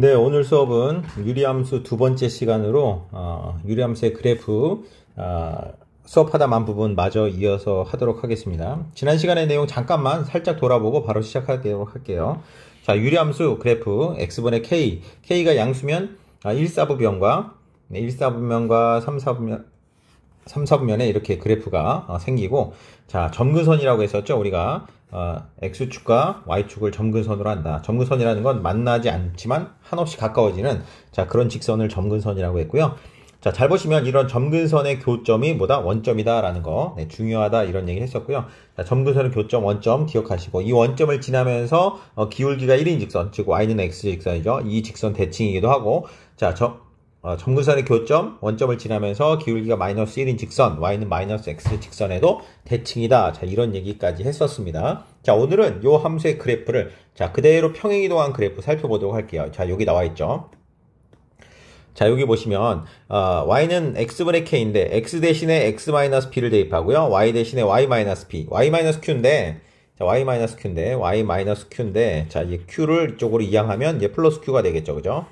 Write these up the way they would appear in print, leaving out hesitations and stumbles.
네, 오늘 수업은 유리함수 두 번째 시간으로 유리함수의 그래프 수업하다 만 부분 마저 이어서 하도록 하겠습니다. 지난 시간의 내용 잠깐만 살짝 돌아보고 바로 시작하도록 할게요. 자, 유리함수 그래프 x분의 k, k가 양수면 1사분면과 1사분면과 3사분면에 이렇게 그래프가 생기고, 자, 점근선이라고 했었죠. 우리가 x축과 y축을 점근선으로 한다. 점근선이라는 건 만나지 않지만 한없이 가까워지는, 자, 그런 직선을 점근선이라고 했고요. 자, 잘 보시면 이런 점근선의 교점이 뭐다? 원점이다 라는 거, 네, 중요하다 이런 얘기 했었고요. 자, 점근선의 교점, 원점 기억하시고, 이 원점을 지나면서 기울기가 1인 직선, 즉 y는 x 직선이죠. 이 직선 대칭이기도 하고, 자, 점근선의 교점, 원점을 지나면서 기울기가 마이너스 1인 직선, y는 마이너스 x 직선에도 대칭이다. 자, 이런 얘기까지 했었습니다. 자, 오늘은 요 함수의 그래프를, 자, 그대로 평행이동한 그래프 살펴보도록 할게요. 자, 여기 나와 있죠. 자, 여기 보시면 y는 x분의 k인데 x 대신에 x-p를 대입하고요. y 대신에 y-p, y-q인데, 자, y-q인데, 자, 이 q를 이쪽으로 이항하면 이제 플러스 q가 되겠죠. 그죠?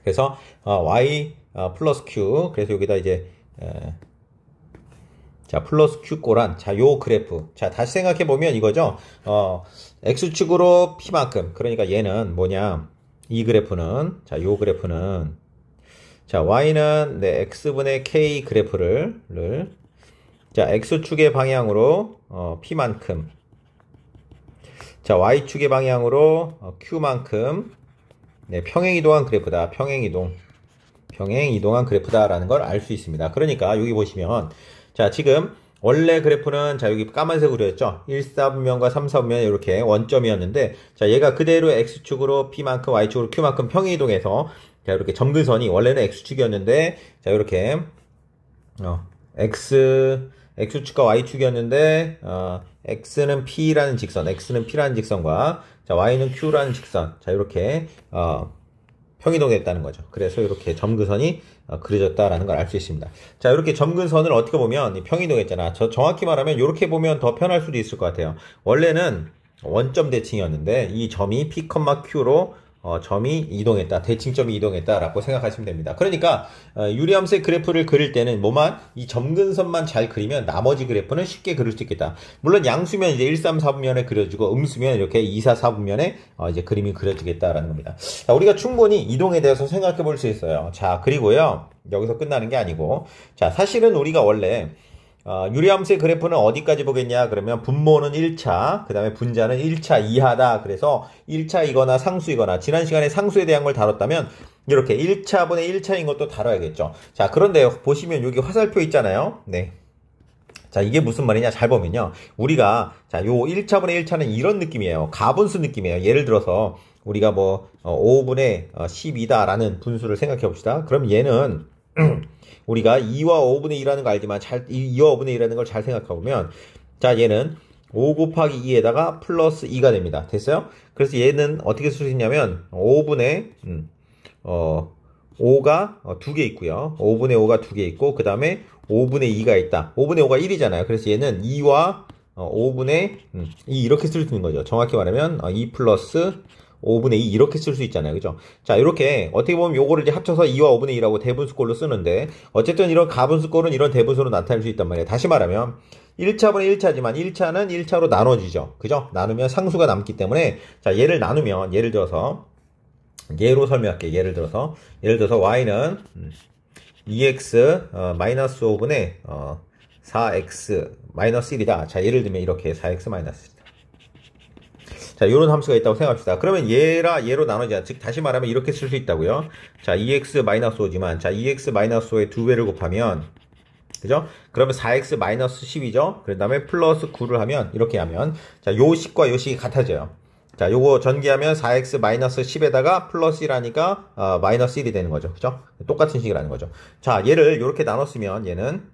그래서 y 플러스 q, 그래서 여기다 이제 자, 플러스 q 꼬란, 자, 요 그래프, 자, 다시 생각해 보면 이거죠. x축으로 p만큼, 그러니까 얘는 뭐냐, 이 그래프는, 자, 요 그래프는, 자, y는 x분의 k 그래프를 자, x축의 방향으로 p만큼, 자, y축의 방향으로 q만큼, 네, 평행이동한 그래프다. 평행이동한 그래프다라는 걸 알 수 있습니다. 그러니까 여기 보시면, 자, 지금 원래 그래프는, 자, 여기 까만색으로 했죠. 1사분면과 3사분면 이렇게 원점이었는데, 자, 얘가 그대로 x축으로 p만큼, y축으로 q만큼 평행이동해서, 자, 이렇게 점근선이 원래는 x축이었는데, 자, 이렇게 x축과 y축이었는데, x는 p라는 직선과, 자, y는 q라는 직선, 자, 이렇게 평이동했다는 거죠. 그래서 이렇게 점근선이 그려졌다라는 걸 알 수 있습니다. 자, 이렇게 점근선을 어떻게 보면 평이동했잖아. 정확히 말하면 이렇게 보면 더 편할 수도 있을 것 같아요. 원래는 원점 대칭이었는데 이 점이 p, q로 점이 이동했다, 대칭점이 이동했다라고 생각하시면 됩니다. 그러니까 유리함수의 그래프를 그릴 때는 뭐만, 이 점근선만 잘 그리면 나머지 그래프는 쉽게 그릴 수 있겠다. 물론 양수면 이제 1, 3, 4분면에 그려지고, 음수면 이렇게 2, 4, 4분면에 이제 그림이 그려지겠다라는 겁니다. 자, 우리가 충분히 이동에 대해서 생각해 볼 수 있어요. 자, 그리고요, 여기서 끝나는 게 아니고, 자, 사실은 우리가 원래 유리함수의 그래프는 어디까지 보겠냐? 그러면 분모는 1차, 그 다음에 분자는 1차 이하다. 그래서 1차이거나 상수이거나, 지난 시간에 상수에 대한 걸 다뤘다면 이렇게 1차분의 1차인 것도 다뤄야겠죠. 자, 그런데 보시면 여기 화살표 있잖아요. 네. 자, 이게 무슨 말이냐? 잘 보면요, 우리가, 자, 요 1차분의 1차는 이런 느낌이에요. 가분수 느낌이에요. 예를 들어서 우리가 뭐 5분의 12다라는 분수를 생각해 봅시다. 그럼 얘는 우리가 2와 5분의 2라는 거 알지만 2와 5분의 2라는 걸 잘 생각해보면, 자, 얘는 5 곱하기 2에다가 플러스 2가 됩니다. 됐어요? 그래서 얘는 어떻게 쓸 수 있냐면 5분의 5가 두 개 있고요. 5분의 5가 두 개 있고, 그 다음에 5분의 2가 있다. 5분의 5가 1이잖아요. 그래서 얘는 2와 5분의 2 이렇게 쓸 수 있는 거죠. 정확히 말하면 2 플러스 5분의 2 이렇게 쓸 수 있잖아요. 그죠? 자, 이렇게 어떻게 보면 요거를 이제 합쳐서 2와 5분의 2라고 대분수꼴로 쓰는데, 어쨌든 이런 가분수꼴은 이런 대분수로 나타낼 수 있단 말이에요. 다시 말하면 1차분의 1차지만 1차는 1차로 나눠지죠. 그죠? 나누면 상수가 남기 때문에, 자, 얘를 나누면, 예를 들어서 얘로 설명할게요. 예를 들어서 y는 2x 마이너스 5분의 4x 마이너스 1이다. 자, 예를 들면 이렇게 4x 마이너스 1이다. 자, 이런 함수가 있다고 생각합시다. 그러면 얘로 나누자. 즉, 다시 말하면 이렇게 쓸 수 있다고요. 자, 2x-5지만, 자, 2x-5의 2배를 곱하면, 그죠? 그러면 4x-10이죠? 그 다음에 플러스 9를 하면, 이렇게 하면, 자, 요 식과 요 식이 같아져요. 자, 요거 전개하면 4x-10에다가 플러스 1하니까, 마이너스 1이 되는 거죠. 그죠? 똑같은 식이라는 거죠. 자, 얘를 이렇게 나눴으면, 얘는,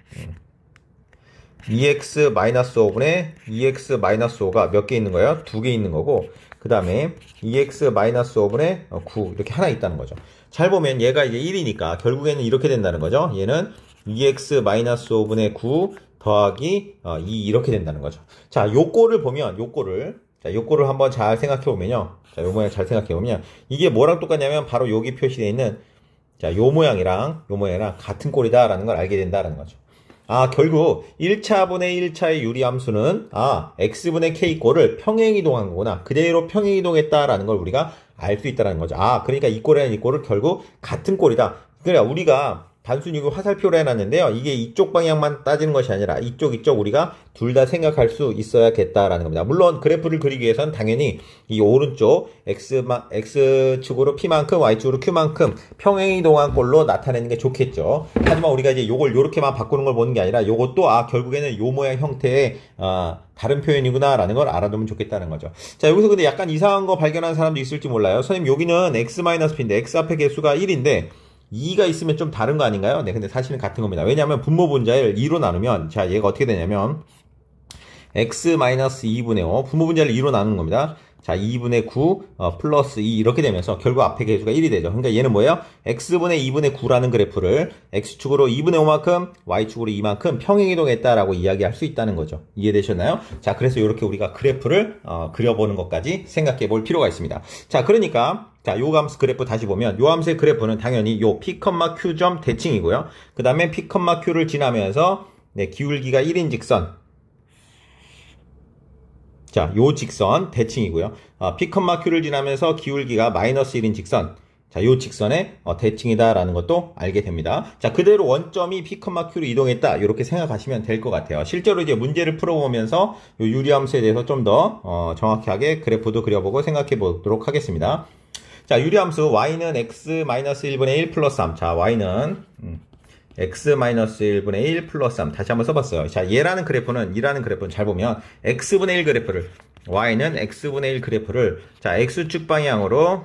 2x-5분의 2x-5가 몇 개 있는 거예요? 두 개 있는 거고, 그 다음에 2x-5분의 9 이렇게 하나 있다는 거죠. 잘 보면 얘가 이제 1이니까 결국에는 이렇게 된다는 거죠. 얘는 2x-5분의 9 더하기 2 이렇게 된다는 거죠. 자, 요 꼴을 보면, 요 꼴을, 자, 요거를 한번 잘 생각해 보면요. 자, 요 모양 잘 생각해 보면 이게 뭐랑 똑같냐면 바로 여기 표시되어 있는 자, 요 모양이랑 같은 꼴이다라는 걸 알게 된다라는 거죠. 아, 결국 1차분의 1차의 유리함수는 x분의 k꼴을 평행이동한 거구나. 그대로 평행이동했다라는 걸 우리가 알 수 있다는 거죠. 아, 그러니까 이 꼴이랑 이 꼴을 결국 같은 꼴이다. 그러니까 우리가 단순히 이거 화살표로 해놨는데요. 이게 이쪽 방향만 따지는 것이 아니라 이쪽 우리가 둘 다 생각할 수 있어야겠다라는 겁니다. 물론 그래프를 그리기 위해서는 당연히 이 오른쪽 x축으로 p만큼 y축으로 q만큼 평행이동한 꼴로 나타내는 게 좋겠죠. 하지만 우리가 이제 요걸 요렇게만 바꾸는 걸 보는 게 아니라 요것도 결국에는 요 모양 형태의 다른 표현이구나 라는 걸 알아두면 좋겠다는 거죠. 자, 여기서 근데 약간 이상한 거 발견한 사람도 있을지 몰라요. 선생님 여기는 x-p인데 x 앞에 개수가 1인데 2가 있으면 좀 다른 거 아닌가요? 네, 근데 사실은 같은 겁니다. 왜냐하면 분모 분자를 2로 나누면, 자, 얘가 어떻게 되냐면, x-2분의 5, 분모 분자를 2로 나누는 겁니다. 자, 2분의 9, 플러스 2, 이렇게 되면서 결국 앞에 개수가 1이 되죠. 그러니까 얘는 뭐예요? x분의 2분의 9라는 그래프를 x축으로 2분의 5만큼, y축으로 2만큼 평행이동했다라고 이야기할 수 있다는 거죠. 이해되셨나요? 자, 그래서 이렇게 우리가 그래프를, 그려보는 것까지 생각해 볼 필요가 있습니다. 자, 그러니까, 자, 요 함수 그래프 다시 보면 요 함수의 그래프는 당연히 요 P,Q 점 대칭이고요. 그 다음에 P,Q를 지나면서 네, 기울기가 1인 직선. 자, 요 직선 대칭이고요. P,Q를 지나면서 기울기가 마이너스 1인 직선. 자, 요 직선의 대칭이다라는 것도 알게 됩니다. 자, 그대로 원점이 P,Q로 이동했다. 이렇게 생각하시면 될 것 같아요. 실제로 이제 문제를 풀어보면서 요 유리함수에 대해서 좀 더 정확하게 그래프도 그려보고 생각해 보도록 하겠습니다. 자, 유리함수 y는 x-1분의 1 플러스 3. 자, y는 x-1분의 1 플러스 3. 다시 한번 써봤어요. 자, 이라는 그래프는 잘 보면 x분의 1 그래프를 y는 x분의 1 그래프를 자, x축 방향으로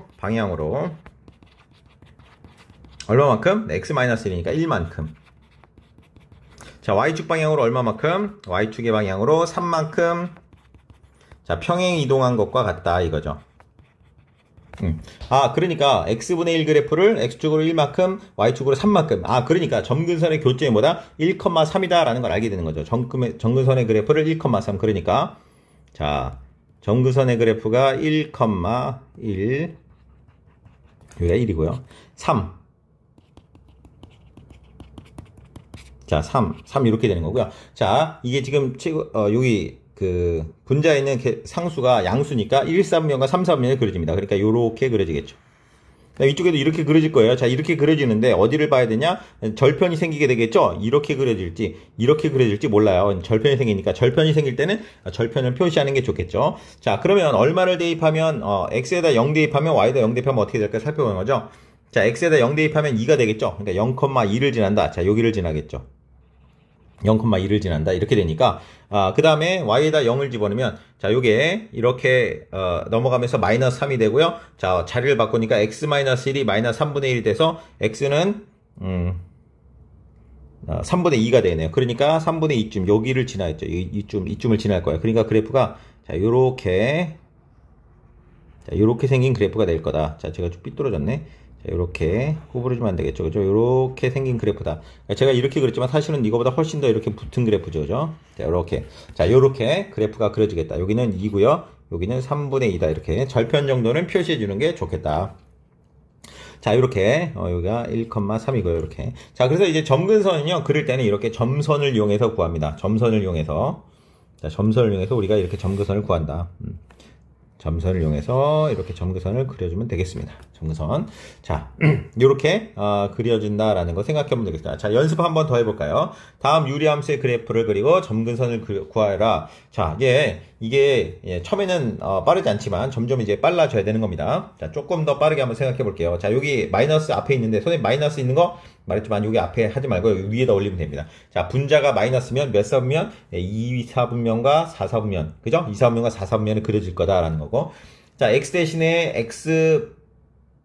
얼마만큼? x-1이니까 1만큼. 자, y축 방향으로 얼마만큼? y축의 방향으로 3만큼. 자, 평행 이동한 것과 같다 이거죠. 그러니까 x분의 1 그래프를 x축으로 1만큼 y축으로 3만큼 그러니까 점근선의 교점이 뭐다? 1,3이다 라는 걸 알게 되는 거죠. 점근선의 그래프를 1,3 그러니까 자, 점근선의 그래프가 1,1 여기가 1이고요 3 자, 3 이렇게 되는 거고요. 자, 이게 지금 여기 그 분자에 있는 상수가 양수니까 1, 3분면과 3, 4분면이 그려집니다. 그러니까 이렇게 그려지겠죠. 이쪽에도 이렇게 그려질 거예요. 자, 이렇게 그려지는데 어디를 봐야 되냐? 절편이 생기게 되겠죠? 이렇게 그려질지 몰라요. 절편이 생기니까 절편이 생길 때는 절편을 표시하는 게 좋겠죠. 자, 그러면 얼마를 대입하면 x에다 0 대입하면 y에다 0 대입하면 어떻게 될까 살펴보는 거죠. 자, x에다 0 대입하면 2가 되겠죠. 그러니까 0,2를 지난다. 자, 여기를 지나겠죠. 0,2를 지난다. 이렇게 되니까, 그 다음에 y에다 0을 집어넣으면, 자, 요게, 이렇게, 넘어가면서 마이너스 3이 되고요. 자, 자리를 바꾸니까 x-1이 마이너스 3분의 1이 돼서, x는, 3분의 2가 되네요. 그러니까 3분의 2쯤, 여기를 지나했죠. 이쯤을 지날 거예요. 그러니까 그래프가, 자, 요렇게 생긴 그래프가 될 거다. 자, 제가 좀 삐뚤어졌네. 자, 요렇게 구부러지면 안 되겠죠. 그죠? 요렇게 생긴 그래프다. 제가 이렇게 그렸지만 사실은 이거보다 훨씬 더 이렇게 붙은 그래프죠. 그죠? 자, 요렇게. 자, 요렇게 그래프가 그려지겠다. 여기는 2고요. 여기는 3분의 2다. 이렇게 절편 정도는 표시해 주는 게 좋겠다. 자, 이렇게 여기가 1,3이고요. 이렇게. 자, 그래서 이제 점근선은요. 그릴 때는 이렇게 점선을 이용해서 구합니다. 점선을 이용해서 우리가 이렇게 점근선을 구한다. 점선을 이용해서 이렇게 점근선을 그려주면 되겠습니다. 점근선. 자, 이렇게 그려진다라는 거 생각해보면 되겠습니다. 자, 연습 한번 더 해볼까요? 다음 유리함수의 그래프를 그리고 점근선을 구하라. 자, 이게 처음에는 빠르지 않지만 점점 이제 빨라져야 되는 겁니다. 자, 조금 더 빠르게 한번 생각해 볼게요. 자, 여기 마이너스 앞에 있는데 선생님 마이너스 있는 거 말했지만 여기 앞에 하지 말고 여기 위에다 올리면 됩니다. 자, 분자가 마이너스면 몇 사분면? 2, 4분면과 4, 4분면. 그죠? 2, 4분면과 4, 4분면이 그려질 거다라는 거고. 자, x 대신에 x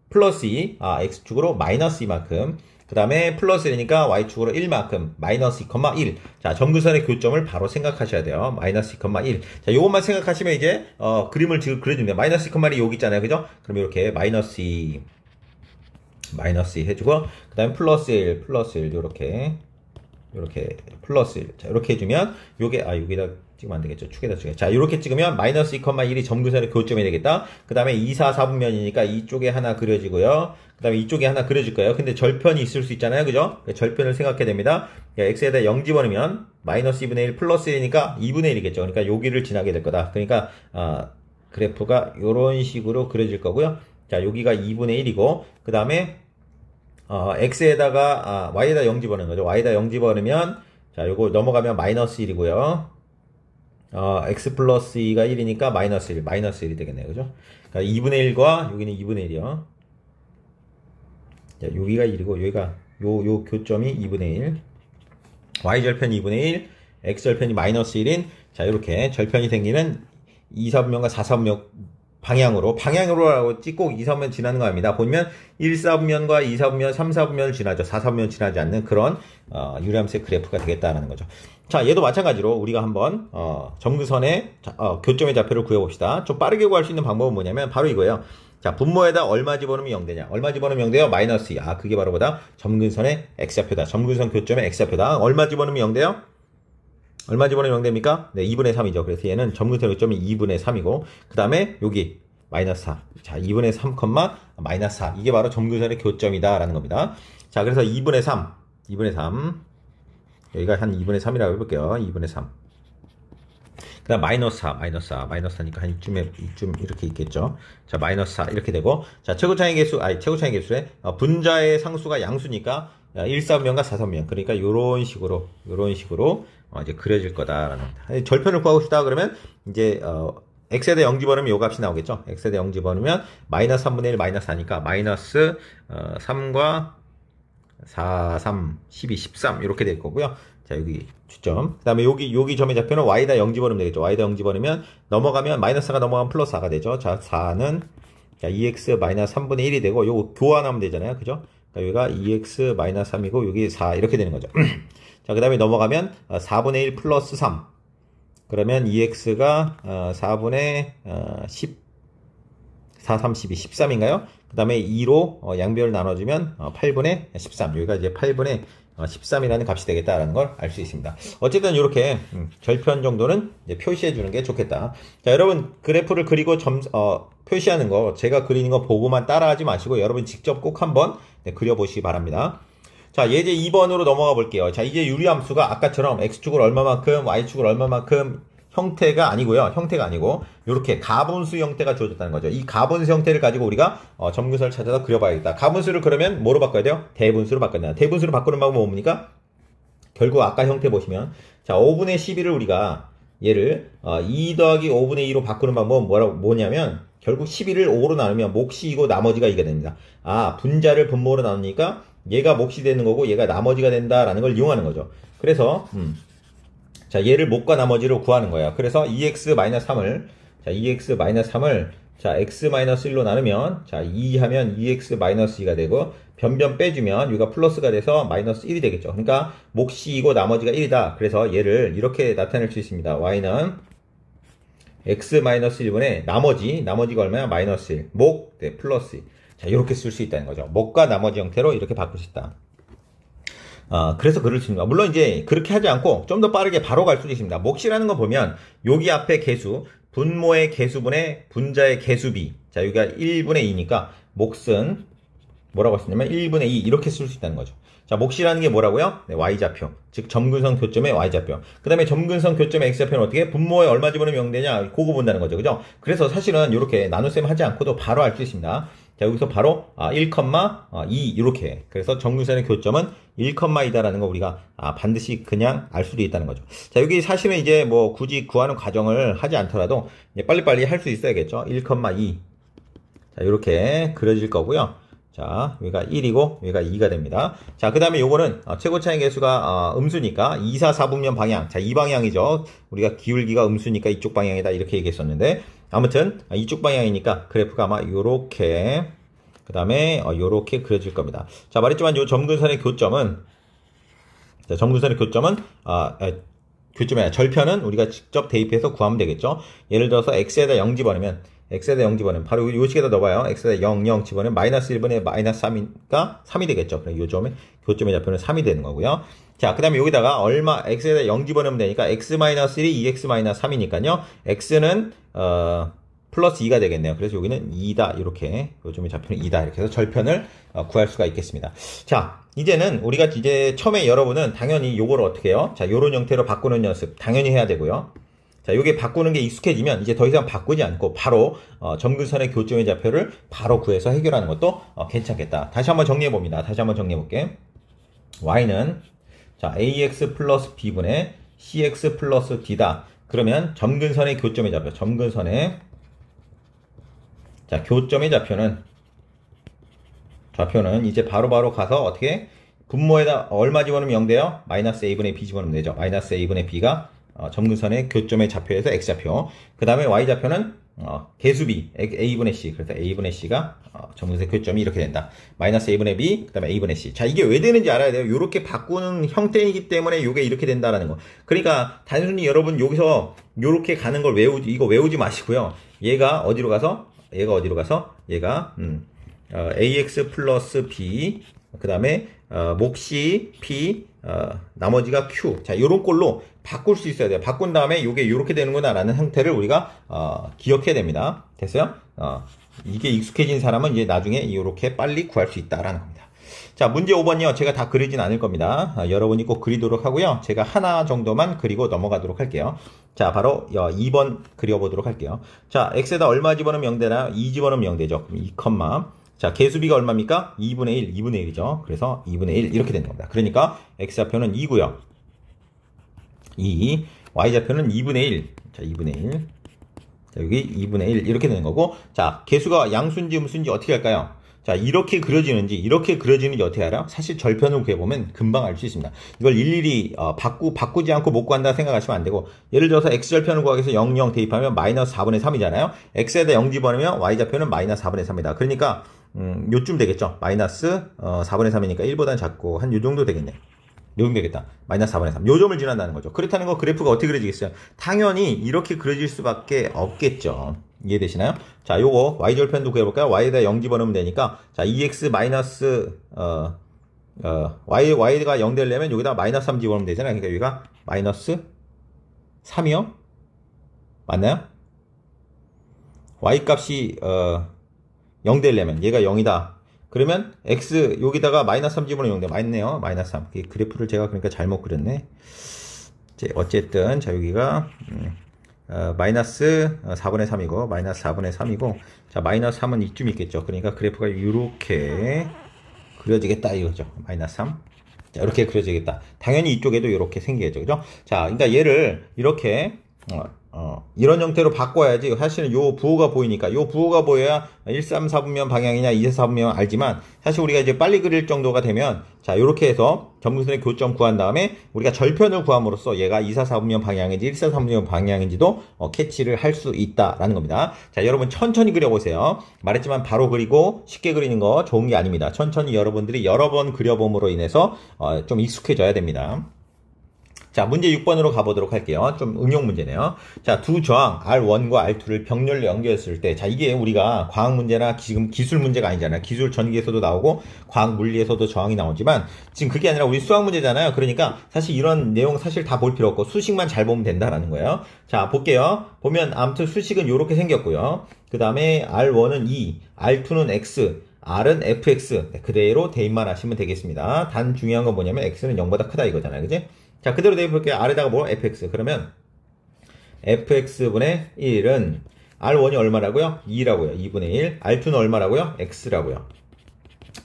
플러스 2, x축으로 마이너스 2만큼. 그 다음에 플러스 1이니까 y축으로 1만큼. 마이너스 2,1. 자, 점근선의 교점을 바로 생각하셔야 돼요. 마이너스 2,1. 자, 요것만 생각하시면 이제, 그림을 지금 그려줍니다. 마이너스 2,1이 여기 있잖아요. 그죠? 그럼 이렇게 마이너스 2 해주고, 그 다음에 플러스 1, 요렇게 플러스 1. 자, 이렇게 해주면, 요게, 여기다 찍으면 안 되겠죠. 축에다 찍어요. 자, 이렇게 찍으면 마이너스 2,1이 점근선의 교점이 되겠다. 그 다음에 2, 4, 4분면이니까 이쪽에 하나 그려지고요. 그 다음에 이쪽에 하나 그려질 거예요. 근데 절편이 있을 수 있잖아요. 그죠? 절편을 생각해야 됩니다. x에다 0 집어넣으면 마이너스 2분의 1 플러스 1이니까 2분의 1이겠죠. 그러니까 여기를 지나게 될 거다. 그러니까 그래프가 이런 식으로 그려질 거고요. 자, 여기가 2분의 1이고 그 다음에 x에다가 y에다 0 집어넣는 거죠. y에다 0 집어넣으면 자, 요거 넘어가면 마이너스 1이고요. x 플러스 2가 1이니까 마이너스 1이 되겠네요. 그죠? 그러니까 2분의 1과 여기는 2분의 1이요. 자, 여기가 1이고 여기가 요 교점이 2분의 1. y절편이 2분의 1, x절편이 마이너스 1인 자, 이렇게 절편이 생기는 2, 4분면과 4, 4분면 방향으로 찍고 2, 4분면 지나는 거 아닙니다. 보면 1, 4분면과 2, 4분면, 3, 4분면을 지나죠. 4, 4분면 지나지 않는 그런 유리함수의 그래프가 되겠다라는 거죠. 자, 얘도 마찬가지로 우리가 한번 점근선의 교점의 좌표를 구해봅시다. 좀 빠르게 구할 수 있는 방법은 뭐냐면 바로 이거예요. 자, 분모에다 얼마 집어넣으면 0 되냐? 얼마 집어넣으면 0 돼요? 마이너스 2. 그게 바로 뭐다? 점근선의 x좌표다. 점근선 교점의 x좌표다. 얼마 집어넣으면 0 돼요? 얼마 집어넣으면 0 됩니까? 네, 2분의 3이죠. 그래서 얘는 점근선 교점이 2분의 3이고, 그 다음에 여기 마이너스 4. 자, 2분의 3, 마이너스 4. 이게 바로 점근선의 교점이다라는 겁니다. 자, 그래서 2분의 3. 여기가 한 2분의 3이라고 해볼게요. 2분의 3. 그 다음 마이너스 4니까 한 이쯤 이렇게 있겠죠. 자, 마이너스 4 이렇게 되고, 자, 최고차이 개수에 분자의 상수가 양수니까 1, 4분면과 4, 4분면. 그러니까 요런 식으로 이제 그려질 거다라는 겁니다. 절편을 구하고 싶다 그러면 이제 x에다 0 집어넣으면 요 값이 나오겠죠. x에다 0 집어넣으면 마이너스 3분의 1 마이너스 4니까 마이너스 3과 4, 3, 12, 13 이렇게 될 거고요. 자, 여기 주점. 그 다음에 여기 점의 좌표는 y에다 0 집어넣으면 되겠죠. y에다 0 집어넣으면 넘어가면 마이너스 4가 넘어가면 플러스 4가 되죠. 자, 4는 자, 2x 마이너스 3분의 1이 되고 요거 교환하면 되잖아요. 그죠? 그러니까 여기가 2x 마이너스 3이고 여기 4 이렇게 되는 거죠. 자, 그 다음에 넘어가면 4분의 1 플러스 3. 그러면 2x가 4분의 10, 4, 3, 12, 13인가요? 그 다음에 2로 양변을 나눠주면 8분의 13. 여기가 이제 8분의 13이라는 값이 되겠다라는 걸 알 수 있습니다. 어쨌든 이렇게 절편 정도는 이제 표시해 주는 게 좋겠다. 자, 여러분 그래프를 그리고 표시하는 거 제가 그리는 거 보고만 따라하지 마시고 여러분 직접 꼭 한번 그려보시기 바랍니다. 자, 예제 2번으로 넘어가 볼게요. 자, 이제 유리함수가 아까처럼 x축을 얼마만큼, y축을 얼마만큼 형태가 아니고 이렇게 가분수 형태가 주어졌다는 거죠. 이 가분수 형태를 가지고 우리가 점근선을 찾아서 그려봐야겠다. 가분수를 그러면 뭐로 바꿔야 돼요? 대분수로 바꿔야 된다. 대분수로 바꾸는 방법은 뭡니까? 결국 아까 형태 보시면 자, 5분의 11을 우리가 얘를 2 더하기 5분의 2로 바꾸는 방법은 뭐냐면 결국 11을 5로 나누면 몫이 이고 나머지가 2가 됩니다. 분자를 분모로 나누니까 얘가 몫이 되는 거고 얘가 나머지가 된다라는 걸 이용하는 거죠. 그래서 자, 얘를 몫과 나머지로 구하는 거예요. 그래서 2x-3을 자, x-1로 나누면 자, 2 하면 2x-2가 되고 변변 빼주면 여기가 플러스가 돼서 마이너스 1이 되겠죠. 그러니까 몫이 2고 나머지가 1이다. 그래서 얘를 이렇게 나타낼 수 있습니다. y는 x-1분의 나머지가 얼마야? 마이너스 1. 목, 네, 플러스 2. 자, 이렇게 쓸 수 있다는 거죠. 몫과 나머지 형태로 이렇게 바꿀 수 있다. 그래서 그럴 수 있습니다. 물론 이제 그렇게 하지 않고 좀 더 빠르게 바로 갈 수도 있습니다. 몫이라는 거 보면 여기 앞에 개수, 분모의 개수분의 분자의 개수비. 자, 여기가 1분의 2니까 몫은 뭐라고 했었냐면 1분의 2 이렇게 쓸 수 있다는 거죠. 자, 몫이라는 게 뭐라고요? 네, y좌표. 즉 점근선 교점의 y좌표. 그 다음에 점근선 교점의 x좌표는 어떻게? 분모에 얼마 집어넣으면 0 되냐? 그거 본다는 거죠. 그죠? 그래서 사실은 이렇게 나눗셈 하지 않고도 바로 알 수 있습니다. 자, 여기서 바로 1,2 이렇게. 그래서 점근선의 교점은 1,2다라는 거 우리가 반드시 그냥 알 수도 있다는 거죠. 자, 여기 사실은 이제 뭐 굳이 구하는 과정을 하지 않더라도 이제 빨리빨리 할 수 있어야겠죠. 1,2. 자, 이렇게 그려질 거고요. 자, 여기가 1이고 여기가 2가 됩니다. 자, 그 다음에 요거는 최고차이 개수가 음수니까 2, 4, 4분면 방향. 자, 이 방향이죠. 우리가 기울기가 음수니까 이쪽 방향이다 이렇게 얘기했었는데 아무튼 이쪽 방향이니까 그래프가 아마 요렇게 그 다음에 요렇게 그려질 겁니다. 자, 말했지만 요 점근선의 교점은 절편은 우리가 직접 대입해서 구하면 되겠죠. 예를 들어서 x에다 0 집어넣으면 x에다 0 집어넣으면 바로 요 식에다 넣어봐요. x에다 0, 0 집어넣으면 마이너스 1분의 마이너스 3이니까 3이 되겠죠. 그럼 요 점에 교점의 좌표는 3이 되는 거고요. 자, 그 다음에 여기다가 얼마 x에다 0 집어넣으면 되니까 x-1이 2x-3이니까요. x는 플러스 2가 되겠네요. 그래서 여기는 2다. 이렇게 요점의 좌표는 2다. 이렇게 해서 절편을 구할 수가 있겠습니다. 자, 이제는 우리가 이제 처음에 여러분은 당연히 요거를 어떻게 해요? 자, 요런 형태로 바꾸는 연습 당연히 해야 되고요. 자, 요게 바꾸는 게 익숙해지면 이제 더 이상 바꾸지 않고 바로 점근선의 교점의 좌표를 바로 구해서 해결하는 것도 괜찮겠다. 다시 한번 정리해 봅니다. 다시 한번 정리해 볼게. y는 자, ax 플러스 b분의 cx 플러스 d다. 그러면 점근선의 교점의 좌표, 점근선의 자, 교점의 좌표는 이제 바로바로 가서 어떻게 분모에다 얼마 집어넣으면 0 돼요? 마이너스 a분의 b 집어넣으면 되죠. 마이너스 a분의 b가 점근선의 교점의 좌표에서 x좌표. 그 다음에 y좌표는 개수비 a분의 c. 그래서 a분의 c가 점근선의 교점이 이렇게 된다. 마이너스 a분의 b, 그 다음에 a분의 c. 자, 이게 왜 되는지 알아야 돼요. 이렇게 바꾸는 형태이기 때문에 이게 이렇게 된다라는 거. 그러니까 단순히 여러분 여기서 이렇게 가는 걸 이거 외우지 마시고요. 얘가 어디로 가서 얘가 ax 플러스 b, 그 다음에 몫이 p, 나머지가 q. 자, 요런 꼴로 바꿀 수 있어야 돼요. 바꾼 다음에 요게 요렇게 되는구나 라는 형태를 우리가 기억해야 됩니다. 됐어요? 이게 익숙해진 사람은 이제 나중에 요렇게 빨리 구할 수 있다라는 겁니다. 자, 문제 5번이요. 제가 다 그리진 않을 겁니다. 여러분이 꼭 그리도록 하고요. 제가 하나 정도만 그리고 넘어가도록 할게요. 자, 바로 2번 그려보도록 할게요. 자, x에다 얼마 집어넣으면 0 되나요? 2 집어넣으면 0 되죠. 그럼 2, 자, 개수비가 얼마입니까? 2분의 1, 2분의 1이죠. 그래서 2분의 1 이렇게 되는 겁니다. 그러니까 x좌표는 2고요. 2, y좌표는 2분의 1. 자, 2분의 1. 자, 여기 2분의 1 이렇게 되는 거고, 자, 개수가 양수인지 음수인지 어떻게 할까요? 자, 이렇게 그려지는지 어떻게 알아요? 사실 절편을 구해보면 금방 알 수 있습니다. 이걸 일일이 바꾸지 않고 못 구한다 생각하시면 안 되고, 예를 들어서 x절편을 구하기 위해서 0, 0 대입하면 마이너스 4분의 3이잖아요. x에다 0 집어넣으면 y좌표는 마이너스 4분의 3이다. 그러니까 요쯤 되겠죠. 마이너스 4분의 3이니까 1보다는 작고 한 요 정도 되겠네. 요 정도 되겠다. 마이너스 4분의 3. 요 점을 지난다는 거죠. 그렇다는 거 그래프가 어떻게 그려지겠어요? 당연히 이렇게 그려질 수밖에 없겠죠. 이해되시나요? 자, 요거 y절편도 구해볼까요? y에다 0 집어넣으면 되니까, 자, 2x 마이너스 y가 0 되려면 여기다 마이너스 3 집어넣으면 되잖아요. 그러니까 여기가 마이너스 3이요? 맞나요? y 값이 0 되려면 얘가 0이다. 그러면 x 여기다가 마이너스 3 집어넣으면 0 돼. 맞네요. 마이너스 3. 그래프를 제가 그러니까 잘못 그렸네. 어쨌든 자, 여기가 마이너스 4분의 3이고 마이너스 4분의 3이고, 자, 마이너스 3은 이쯤 있겠죠. 그러니까 그래프가 이렇게 그려지겠다 이거죠. 마이너스 3. 자, 이렇게 그려지겠다. 당연히 이쪽에도 이렇게 생기겠죠. 그죠? 자, 그러니까 얘를 이렇게 이런 형태로 바꿔야지. 사실은 요 부호가 보이니까, 요 부호가 보여야 1, 3, 4분면 방향이냐 2, 4, 4분면 알지만, 사실 우리가 이제 빨리 그릴 정도가 되면, 자, 요렇게 해서 점근선의 교점 구한 다음에 우리가 절편을 구함으로써 얘가 2, 4, 4분면 방향인지 1, 4, 4분면 방향인지도 캐치를 할 수 있다라는 겁니다. 자, 여러분 천천히 그려보세요. 말했지만 바로 그리고 쉽게 그리는 거 좋은 게 아닙니다. 천천히 여러분들이 여러 번 그려봄으로 인해서 좀 익숙해져야 됩니다. 자, 문제 6번으로 가보도록 할게요. 좀 응용 문제네요. 자, 두 저항 R1과 R2를 병렬로 연결했을 때, 자, 이게 우리가 과학 문제나 지금 기술 문제가 아니잖아요. 기술 전기에서도 나오고 과학 물리에서도 저항이 나오지만 지금 그게 아니라 우리 수학 문제잖아요. 그러니까 사실 이런 내용 사실 다 볼 필요 없고 수식만 잘 보면 된다라는 거예요. 자, 볼게요. 보면 아무튼 수식은 이렇게 생겼고요. 그 다음에 R1은 2, R2는 X, R은 fx. 그대로 대입만 하시면 되겠습니다. 단 중요한 건 뭐냐면 x는 0보다 크다 이거잖아요. 그지? 자, 그대로 대입할게요. R에다가 뭐? fx. 그러면 fx분의 1은 R1이 얼마라고요? 2라고요. 2분의 1. R2는 얼마라고요? x라고요.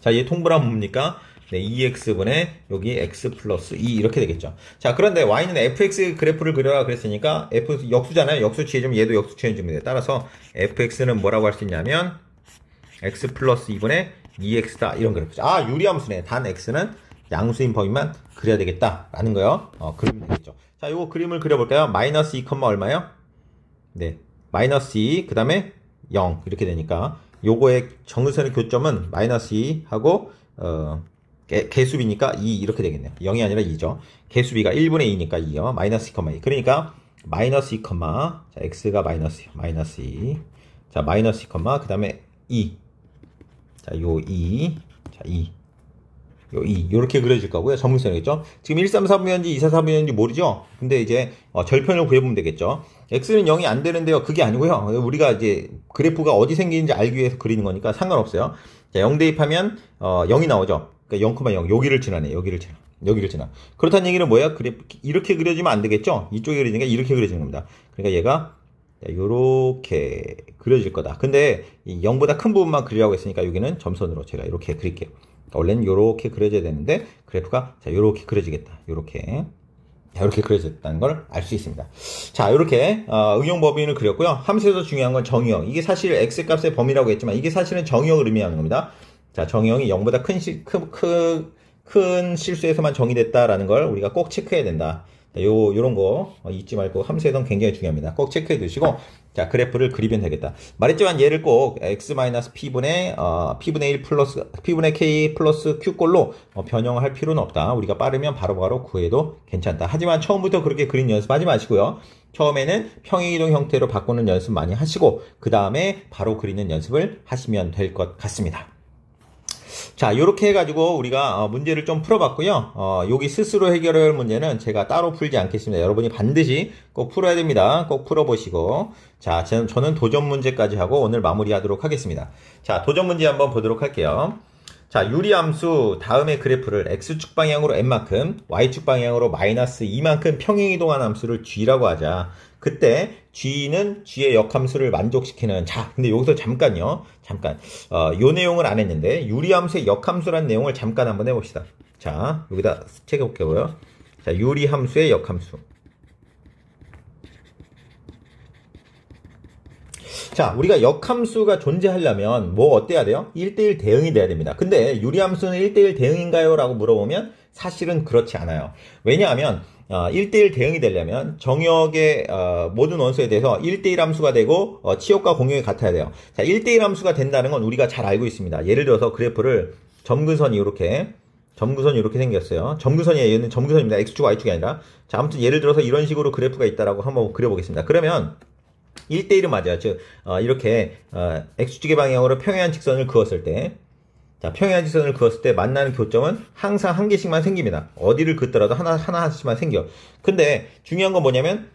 자, 얘 통분하면 뭡니까? 네, 2x분의 여기 x 플러스 2 이렇게 되겠죠. 자, 그런데 y는 fx 그래프를 그려라 그랬으니까 f 역수잖아요. 역수 취해주면 얘도 역수 취해주면 돼요. 따라서 fx는 뭐라고 할 수 있냐면 x 플러스 2분의 2x다 이런 그래프죠. 아, 유리함수네. 단 x는 양수인 범위만 그려야 되겠다라는 거요. 그리면 되겠죠. 자, 요거 그림을 그려볼까요? 마이너스 2, 얼마요? 네, 마이너스 2, 그 다음에 0 이렇게 되니까 요거의 정근선의 교점은 마이너스 2 하고 개수비니까 2 이렇게 되겠네요. 0이 아니라 2죠. 개수비가 1분의 2니까 2요. 마이너스 2, 2. 그러니까 마이너스 2, 자, x가 마이너스 2, 자, 마이너스 2, 그 다음에 2. 자, 요 2. 자, 2. 요 2. 요렇게 그려질 거고요. 점근선이겠죠? 지금 1, 3, 4분면인지 2, 4, 4분면인지 모르죠? 근데 이제, 절편을 구해보면 되겠죠? x는 0이 안 되는데요. 그게 아니고요. 우리가 이제 그래프가 어디 생기는지 알기 위해서 그리는 거니까 상관없어요. 자, 0 대입하면, 0이 나오죠? 그러니까 0,0. 여기를 지나네. 여기를 지나. 그렇다는 얘기는 뭐야? 그래프, 이렇게 그려지면 안 되겠죠? 이쪽에 그려지니까 이렇게 그려지는 겁니다. 그러니까 얘가, 요렇게 그려질 거다. 근데, 이 0보다 큰 부분만 그리라고 했으니까 여기는 점선으로 제가 이렇게 그릴게요. 그러니까 원래는 요렇게 그려져야 되는데, 그래프가, 자, 요렇게 그려지겠다. 요렇게. 자, 이렇게 그려졌다는 걸 알 수 있습니다. 자, 이렇게 응용 범위를 그렸고요. 함수에서 중요한 건 정의형. 이게 사실 x값의 범위라고 했지만 이게 사실은 정의형을 의미하는 겁니다. 자, 정의형이 0보다 큰 실수에서만 정의됐다라는 걸 우리가 꼭 체크해야 된다. 자, 요런 거 잊지 말고 함수에서는 굉장히 중요합니다. 꼭 체크해 두시고, 자, 그래프를 그리면 되겠다. 말했지만 얘를 꼭 x-p분의 p분의 1 플러스 p분의 k 플러스 q꼴로 변형할 필요는 없다. 우리가 빠르면 바로바로 구해도 괜찮다. 하지만 처음부터 그렇게 그린 연습하지 마시고요. 처음에는 평행이동 형태로 바꾸는 연습 많이 하시고 그 다음에 바로 그리는 연습을 하시면 될 것 같습니다. 자, 요렇게 해가지고 우리가 문제를 좀 풀어봤고요. 여기 스스로 해결할 문제는 제가 따로 풀지 않겠습니다. 여러분이 반드시 꼭 풀어야 됩니다. 꼭 풀어보시고. 자, 저는 도전 문제까지 하고 오늘 마무리하도록 하겠습니다. 자, 도전 문제 한번 보도록 할게요. 자, 유리함수 다음의 그래프를 x축 방향으로 n만큼, y축 방향으로 마이너스 2만큼 평행이동한 함수를 g라고 하자. 그때 g는 g의 역함수를 만족시키는, 자, 근데 여기서 잠깐요. 요 내용을 안 했는데 유리함수의 역함수라는 내용을 잠깐 한번 해봅시다. 자, 여기다 체크해볼게요. 자, 유리함수의 역함수. 자, 우리가 역함수가 존재하려면 뭐 어때야 돼요? 1대1 대응이 돼야 됩니다. 근데 유리함수는 1대1 대응인가요? 라고 물어보면 사실은 그렇지 않아요. 왜냐하면 1대1 대응이 되려면 정역의 모든 원소에 대해서 1대1 함수가 되고 치역과 공역이 같아야 돼요. 자, 1대1 함수가 된다는 건 우리가 잘 알고 있습니다. 예를 들어서 그래프를 점근선이 이렇게 생겼어요. 점근선이에요. 얘는 점근선입니다. x축, y축이 아니라. 자, 아무튼 예를 들어서 이런 식으로 그래프가 있다라고 한번 그려보겠습니다. 그러면 1대1은 맞아요. 즉, 이렇게, x축의 방향으로 평행한 직선을 그었을 때, 자, 평행한 직선을 그었을 때 만나는 교점은 항상 한 개씩만 생깁니다. 어디를 긋더라도 하나씩만 생겨. 근데 중요한 건 뭐냐면,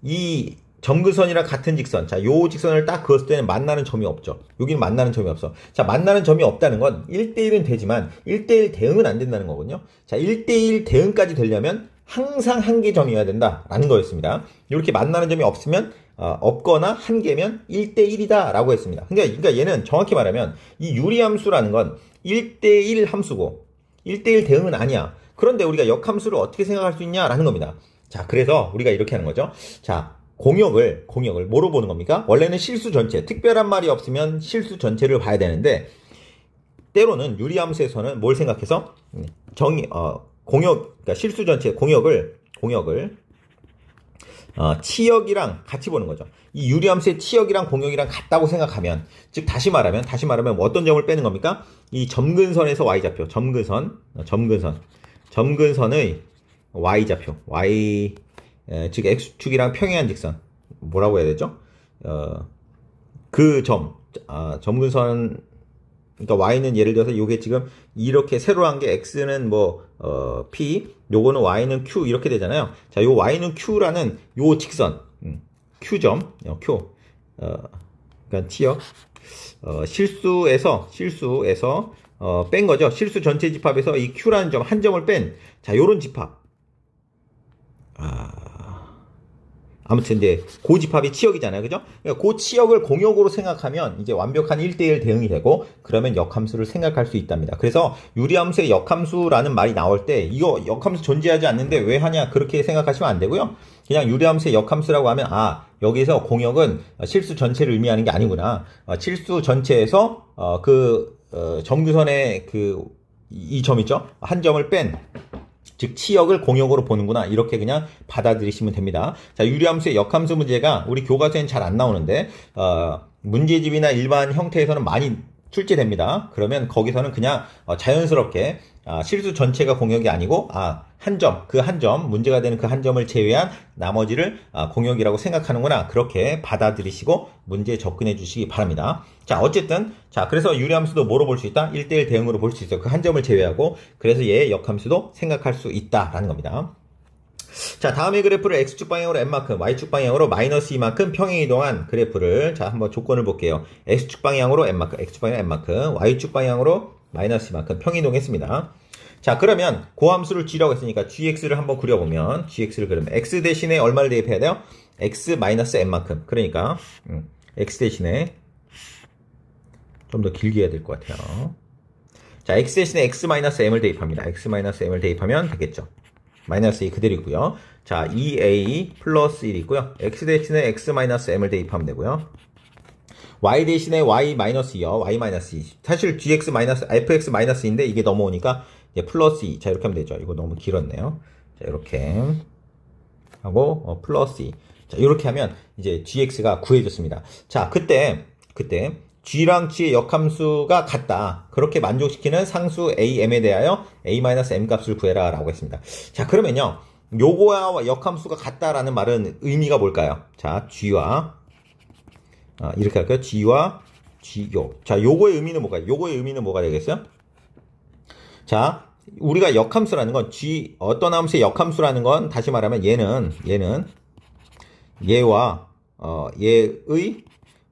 이 점근선이랑 같은 직선, 자, 요 직선을 딱 그었을 때는 만나는 점이 없죠. 여기는 만나는 점이 없어. 자, 만나는 점이 없다는 건 1대1은 되지만 1대1 대응은 안 된다는 거거든요. 자, 1대1 대응까지 되려면 항상 한 개 점이어야 된다라는 거였습니다. 이렇게 만나는 점이 없으면 없거나 한 개면 1대1이다 라고 했습니다. 그러니까 얘는 정확히 말하면 이 유리함수라는 건 1대1 함수고 1대1 대응은 아니야. 그런데 우리가 역함수를 어떻게 생각할 수 있냐라는 겁니다. 자, 그래서 우리가 이렇게 하는 거죠. 자, 공역을 뭐로 보는 겁니까? 원래는 실수 전체, 특별한 말이 없으면 실수 전체를 봐야 되는데 때로는 유리함수에서는 뭘 생각해서 그러니까 실수 전체 공역을 치역이랑 같이 보는 거죠. 이 유리함수의 치역이랑 공역이랑 같다고 생각하면, 즉 다시 말하면 어떤 점을 빼는 겁니까? 이 점근선에서 y좌표, 점근선의 y좌표, 즉 x축이랑 평행한 직선, 뭐라고 해야 되죠? 그 점근선, 그러니까 y는 예를 들어서 요게 지금 이렇게 세로 한 게 x는 p, 요거는 y는 q 이렇게 되잖아요. 자, 요 y는 q라는 요 직선, q점, 그러니까 치역, 실수에서 뺀 거죠. 실수 전체 집합에서 이 q라는 점 한 점을 뺀, 자, 요런 집합. 아무튼 이제 그 집합이 치역이잖아요. 그죠? 그러니까 그 치역을 공역으로 생각하면 이제 완벽한 1대1 대응이 되고 그러면 역함수를 생각할 수 있답니다. 그래서 유리함수의 역함수라는 말이 나올 때 이거 역함수 존재하지 않는데 왜 하냐 그렇게 생각하시면 안 되고요. 그냥 유리함수의 역함수라고 하면 여기서 공역은 실수 전체를 의미하는 게 아니구나. 실수 전체에서 점근선의 이 점 있죠? 한 점을 뺀 즉 치역을 공역으로 보는구나 이렇게 그냥 받아들이시면 됩니다. 자, 유리함수의 역함수 문제가 우리 교과서에는 잘 안 나오는데 문제집이나 일반 형태에서는 많이 출제됩니다. 그러면 거기서는 그냥 자연스럽게 실수 전체가 공역이 아니고 한 점, 그 한 점, 문제가 되는 그 한 점을 제외한 나머지를 공역이라고 생각하는구나. 그렇게 받아들이시고 문제에 접근해 주시기 바랍니다. 자, 어쨌든 그래서 유리함수도 뭐로 볼 수 있다? 1대1 대응으로 볼 수 있어요. 그 한 점을 제외하고. 그래서 얘의 역함수도 생각할 수 있다라는 겁니다. 자, 다음의 그래프를 x축 방향으로 n만큼, y축 방향으로 마이너스 2만큼 평행 이동한 그래프를 한번 조건을 볼게요. x축 방향으로 n만큼, x축 방향 n만큼, y축 방향으로 마이너스 2만큼 평행 이동했습니다. 자, 그러면 고함수를 g라고 했으니까 gx를 한번 그려보면, gx를 그리면 x 대신에 얼마를 대입해야 돼요? x 마이너스 n만큼. 그러니까 x 대신에 좀 더 길게 해야 될 것 같아요. 자, x 대신에 x 마이너스 m을 대입합니다. x 마이너스 m을 대입하면 되겠죠. 마이너스 2 그대로 있고요. 자, 2a 플러스 1이 있고요. x 대신에 x 마이너스 m을 대입하면 되고요. y 대신에 y 마이너스 2요. y 마이너스 2. 사실 gx 마이너스 fx 마이너스 2인데 이게 넘어오니까 이제 플러스 2. 자, 이렇게 하면 되죠. 이거 너무 길었네요. 자, 이렇게 하고 플러스 2. 자, 이렇게 하면 이제 gx가 구해졌습니다. 자, 그때 g랑 g의 역함수가 같다. 그렇게 만족시키는 상수 am에 대하여 a-m 값을 구해라 라고 했습니다. 자, 그러면요. 요거와 역함수가 같다라는 말은 의미가 뭘까요? 자, g와 이렇게 할까요? g와 g요. 자, 요거의 의미는 뭐가? 요거의 의미는 뭐가 되겠어요? 자, 우리가 역함수라는 건 어떤 함수의 역함수라는 건 다시 말하면 얘는 얘와 얘의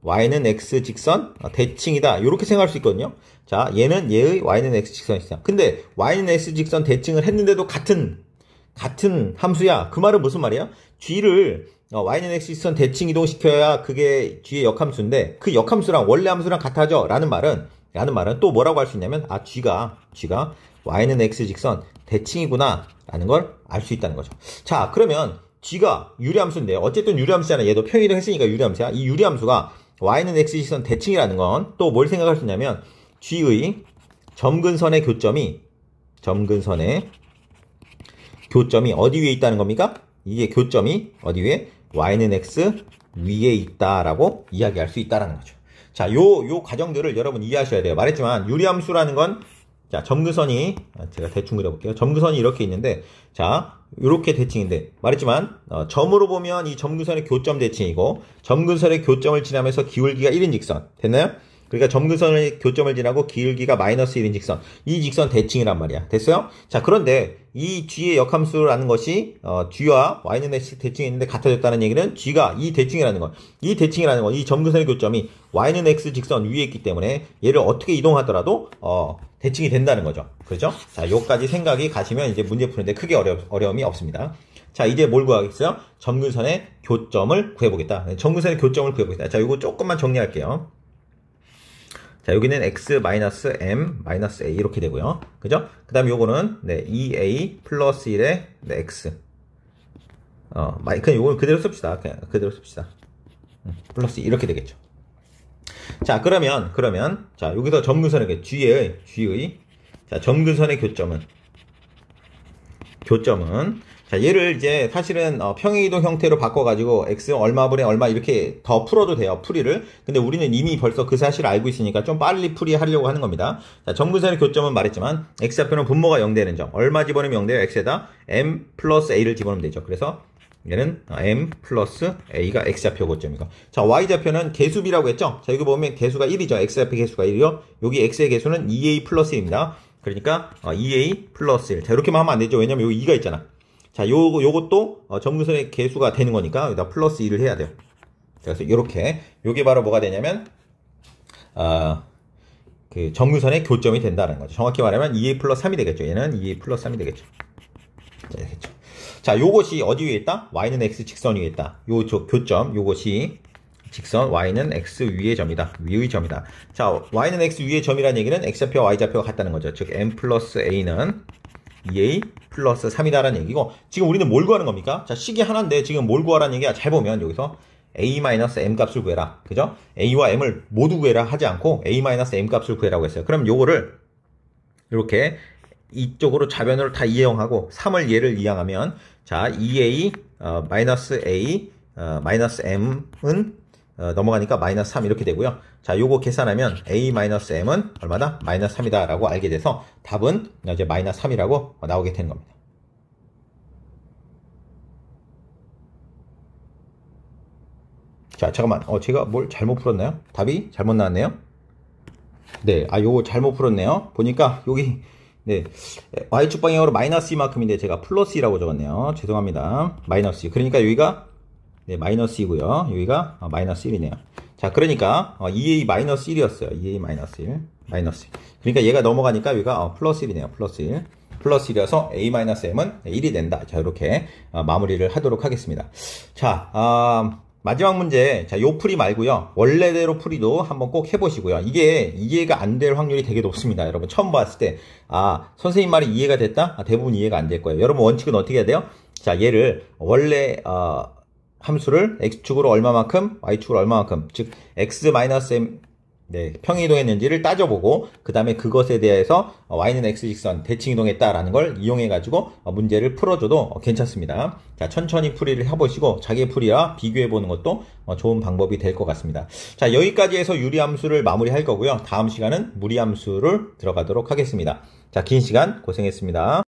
y는 x 직선 대칭이다. 이렇게 생각할 수 있거든요. 자, 얘는 얘의 y는 x 직선이다. 근데 y는 x 직선 대칭을 했는데도 같은 함수야. 그 말은 무슨 말이야? g를 y는 x 직선 대칭 이동시켜야 그게 g의 역함수인데 그 역함수랑 원래 함수랑 같아져. 라는 말은 또 뭐라고 할 수 있냐면 g가 y는 x 직선 대칭이구나 라는 걸 알 수 있다는 거죠. 자, 그러면 g가 유리함수인데 어쨌든 유리함수잖아. 얘도 평이동 했으니까 유리함수야. 이 유리함수가 y는 x 직선 대칭이라는 건 또 뭘 생각할 수 있냐면 g의 점근선의 교점이 어디 위에 있다는 겁니까? 이게 교점이 어디 위에? y는 x 위에 있다라고 이야기할 수 있다라는 거죠. 자, 요 과정들을 여러분 이해하셔야 돼요. 말했지만 유리함수라는 건 자, 점근선이 제가 대충 그려볼게요. 점근선이 이렇게 있는데 자, 이렇게 대칭인데 말했지만 점으로 보면 이 점근선의 교점 대칭이고 점근선의 교점을 지나면서 기울기가 1인 직선 됐나요? 그러니까 점근선의 교점을 지나고 기울기가 마이너스 1인 직선 이 직선 대칭이란 말이야. 됐어요? 자, 그런데 이 g의 역함수라는 것이 g와 y는 x 대칭이 있는데 같아졌다는 얘기는 g가 이 대칭이라는 건 이 점근선의 교점이 y는 x 직선 위에 있기 때문에 얘를 어떻게 이동하더라도 대칭이 된다는 거죠. 그렇죠? 자, 요까지 생각이 가시면 이제 문제 푸는데 크게 어려움이 없습니다. 자, 이제 뭘 구하겠어요? 점근선의 교점을 구해보겠다. 점근선의 교점을 구해보겠다. 자, 요거 조금만 정리할게요. 자, 여기는 x-m-a 이렇게 되고요. 그죠? 그 다음에 요거는 2a 플러스 1의 x. 그냥 요걸 그대로 씁시다. 플러스 2 이렇게 되겠죠. 자, 그러면 자, 여기서 점근선의 g의 자, 점근선의 교점은 자, 얘를 이제 사실은 평행이동 형태로 바꿔가지고 x 얼마분의 얼마 이렇게 더 풀어도 돼요. 풀이를. 근데 우리는 이미 벌써 그 사실을 알고 있으니까 좀 빨리 풀이하려고 하는 겁니다. 자, 점근선의 교점은 말했지만 x좌표는 분모가 0 되는 점. 얼마 집어넣으면 0 돼요? x에다 m 플러스 a를 집어넣으면 되죠. 그래서 얘는 m 플러스 a가 x좌표 고점이고. 자, y좌표는 개수비라고 했죠? 자, 여기 보면 개수가 1이죠. x좌표 개수가 1이요. 여기 x의 개수는 2a 플러스 1입니다. 그러니까 2a 플러스 1. 자, 이렇게만 하면 안 되죠. 왜냐면 여기 2가 있잖아. 자, 요것도 점근선의 개수가 되는 거니까 여기다 플러스 2를 해야 돼요. 그래서 요렇게 요게 바로 뭐가 되냐면 그 점근선의 교점이 된다는 거죠. 정확히 말하면 2a 플러스 3이 되겠죠. 얘는 2a 플러스 3이 되겠죠. 자, 되겠죠. 자, 요것이 어디 위에 있다? y는 x 직선 위에 있다. 요 교점 요것이 직선 y는 x 위의 점이다. 위의 점이다. 자, y는 x 위의 점이라는 얘기는 x좌표와 y좌표가 같다는 거죠. 즉 m 플러스 a는 2a 플러스 3이다라는 얘기고 지금 우리는 뭘 구하는 겁니까? 자, 식이 하나인데 지금 뭘 구하라는 얘기야? 잘 보면 여기서 a-m 값을 구해라. 그죠? a와 m을 모두 구해라 하지 않고 a-m 값을 구해라고 했어요. 그럼 요거를 이렇게 이쪽으로 좌변으로 다 이해형하고 3을 얘를 이항하면 자, 2a 마이너스 a 마이너스 m은 넘어가니까 마이너스 3 이렇게 되고요. 자, 요거 계산하면 a-m은 얼마다? 마이너스 3이다 라고 알게 돼서 답은 이제 마이너스 3이라고 나오게 되는 겁니다. 자, 잠깐만. 제가 뭘 잘못 풀었나요? 답이 잘못 나왔네요. 네, 요거 잘못 풀었네요. 보니까 여기 네, y축 방향으로 마이너스 2만큼인데 제가 플러스 2라고 적었네요. 죄송합니다. 마이너스 2. 그러니까 여기가 네, 마이너스 2고요. 여기가 마이너스 1이네요. 자, 그러니까 2a 마이너스 1이었어요. 2a 마이너스 1. 마이너스 1. 그러니까 얘가 넘어가니까 여기가 플러스 1이네요. 플러스 1. 플러스 1이어서 a-m은 1이 된다. 자, 이렇게 마무리를 하도록 하겠습니다. 자, 마지막 문제. 자, 요 풀이 말고요. 원래대로 풀이도 한번 꼭 해보시고요. 이게 이해가 안 될 확률이 되게 높습니다. 여러분 처음 봤을 때 선생님 말이 이해가 됐다? 대부분 이해가 안 될 거예요. 여러분 원칙은 어떻게 해야 돼요? 자, 얘를 원래 함수를 x축으로 얼마만큼, y축으로 얼마만큼, 즉 x-m 네, 평이동했는지를 따져보고 그 다음에 그것에 대해서 y는 x직선 대칭이동했다라는 걸 이용해가지고 문제를 풀어줘도 괜찮습니다. 자, 천천히 풀이를 해보시고 자기의 풀이와 비교해보는 것도 좋은 방법이 될 것 같습니다. 자, 여기까지 해서 유리함수를 마무리할 거고요. 다음 시간은 무리함수를 들어가도록 하겠습니다. 자, 긴 시간 고생했습니다.